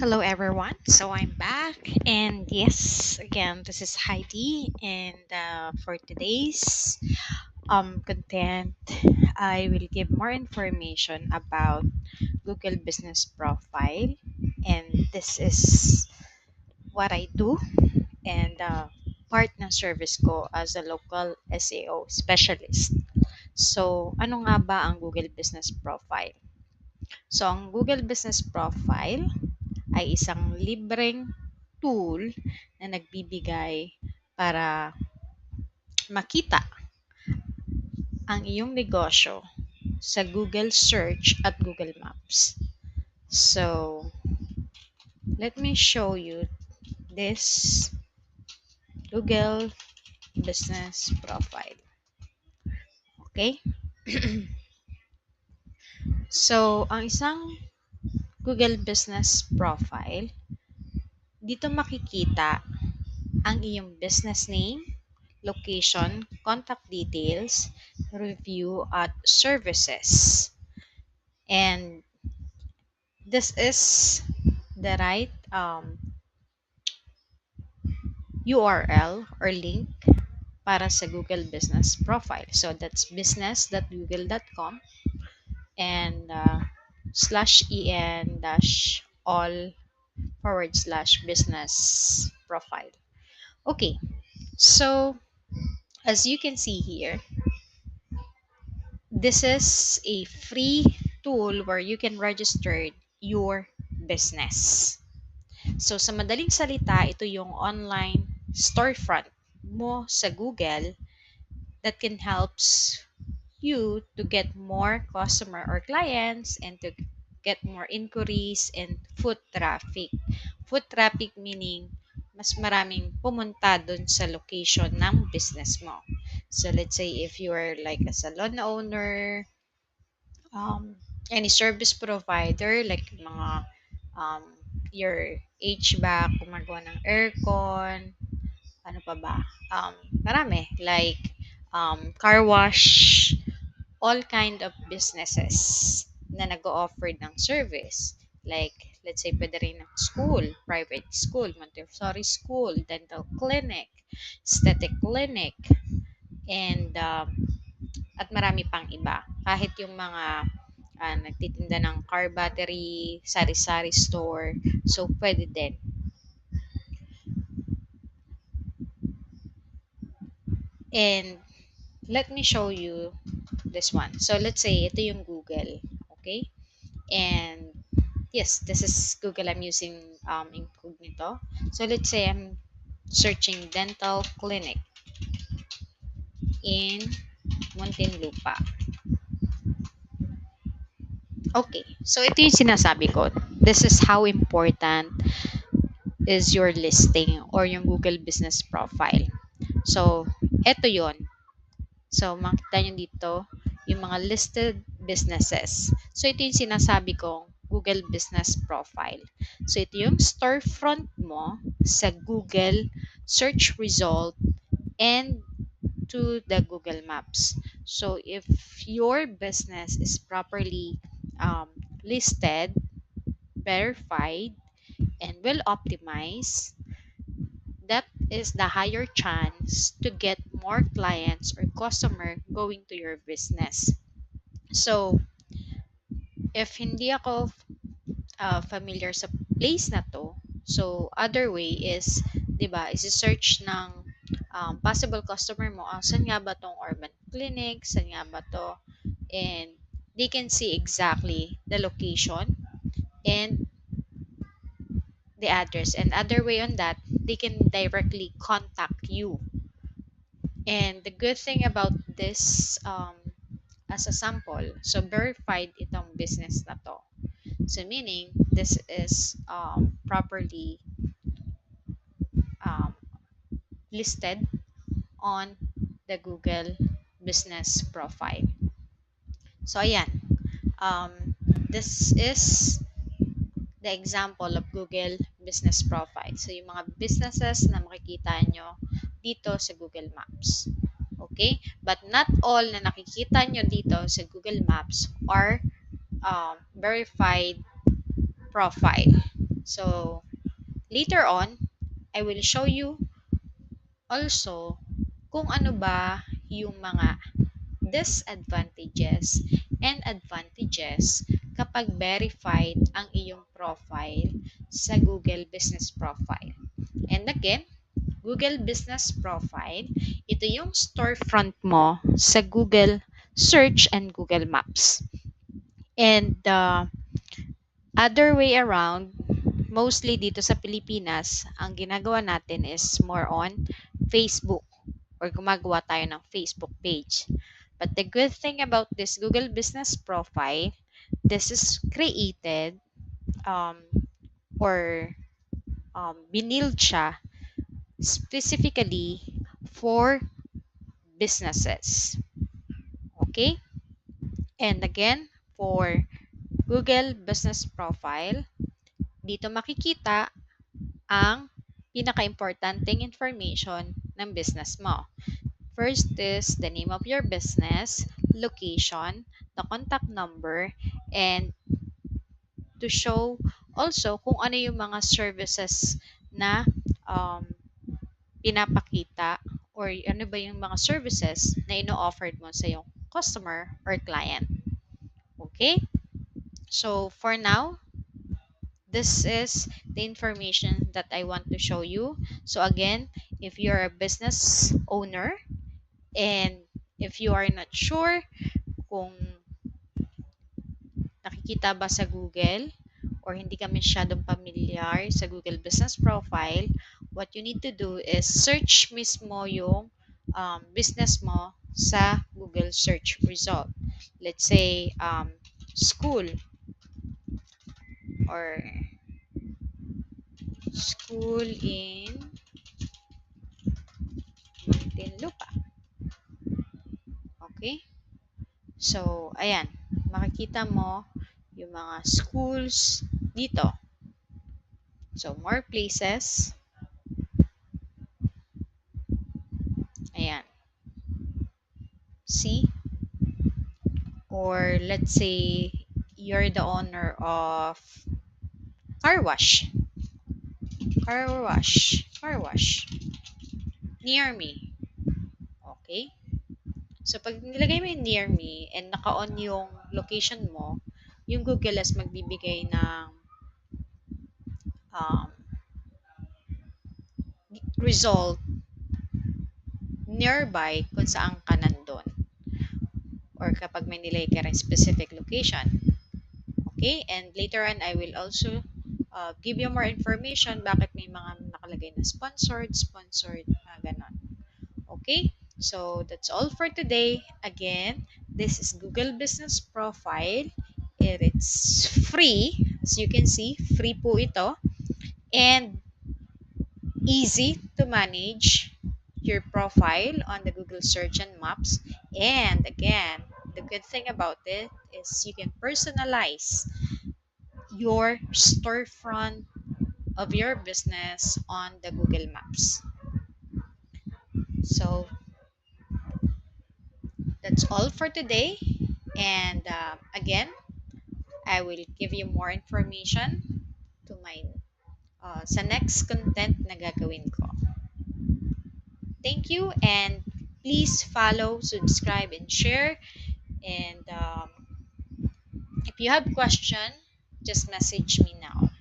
Hello everyone. So I'm back and yes, again this is Heidi and for today's content I will give more information about Google Business Profile, and this is what I do and part ng service ko as a local SEO specialist. So ano nga ba ang Google Business Profile? So ang Google Business Profile ay isang libreng tool na nagbibigay para makita ang iyong negosyo sa Google Search at Google Maps. So, let me show you this Google Business Profile. Okay? So, ang isang Google Business Profile, dito makikita ang iyong business name, location, contact details, review, at services. And this is the right URL or link para sa Google Business Profile. So that's business.google.com and /en dash all/business profile. Okay, so as you can see here, this is a free tool where you can register your business. So sa madaling salita, ito yung online storefront mo sa Google that can helps you to get more customer or clients and to get more inquiries and foot traffic. Foot traffic meaning mas maraming pumunta dun sa location ng business mo. So let's say if you are like a salon owner, any service provider like mga um, your HVAC, gumagawa ng aircon, ano pa ba? Marami like car wash, all kind of businesses na nag-o-offer ng service. Like, let's say, pwede rin ng school, private school, Montessori school, dental clinic, aesthetic clinic, and at marami pang iba. Kahit yung mga nagtitinda ng car battery, sari-sari store, so pwede din. And let me show you this one. So let's say ito yung Google, okay? And yes, this is Google. I'm using incognito. So let's say I'm searching dental clinic in Muntinlupa. Okay, so ito yung sinasabi ko. This is how important is your listing or yung Google Business Profile. So, ito yon. So, makita nyo dito yung mga listed businesses. So, ito yung sinasabi kong Google Business Profile. So, ito yung storefront mo sa Google search result and to the Google Maps. So, if your business is properly listed, verified, and well optimized, that is the higher chance to get more clients or customer going to your business. So, if hindi ako familiar sa place na to, so other way is, 'di ba, is-search ng possible customer mo, saan nga ba tong urban clinic, saan nga ba to, and they can see exactly the location and the address. And other way on that, they can directly contact you. And the good thing about this as a sample, so verified itong business na to. So meaning this is properly um, listed on the Google Business Profile. So ayan, this is the example of Google Business Profile. So yung mga businesses na makikita nyo dito sa Google Maps. Okay? But not all na nakikita nyo dito sa Google Maps are verified profile. So later on, I will show you also kung ano ba yung mga disadvantages and advantages kapag verified ang iyong profile sa Google Business Profile. And again, Google Business Profile, ito yung storefront mo sa Google Search and Google Maps. And the other way around, mostly dito sa Pilipinas, ang ginagawa natin is more on Facebook or gumagawa tayo ng Facebook page. But the good thing about this Google Business Profile, this is created um, or binild siya specifically for businesses. Okay? And again, for Google Business Profile, dito makikita ang pinaka-importanting information ng business mo. First is the name of your business, location, the contact number, and to show also kung ano yung mga services na um, pinapakita or ano ba yung mga services na ino-offered mo sa yung customer or client. Okay? So for now, this is the information that I want to show you. So again, if you're a business owner and if you are not sure kung nakikita ba sa Google or hindi ka masyadong familiar sa Google Business Profile, what you need to do is search mismo yung business mo sa Google search result. Let's say school or school in Muntinlupa. Okay? So, ayan. Makikita mo yung mga schools dito. So, more places. Ayan. See? Or let's say you're the owner of car wash. Car wash. Near me. Okay? So, pag nilagay mo yung near me and naka-on yung location mo, yung Google is magbibigay ng um, result nearby kung saan ka nandun or kapag may nilagay ka rin specific location. Okay? And later on, I will also give you more information bakit may mga nakalagay na sponsored, ganon. Okay? So, that's all for today. Again, this is Google Business Profile. It's free. As you can see, free po ito. And easy to manage your profile on the Google Search and Maps. And again, the good thing about it is you can personalize your storefront of your business on the Google Maps. So that's all for today. And again, I will give you more information to my sa next content na gagawin ko. Thank you and please follow, subscribe, and share. And if you have question, just message me now.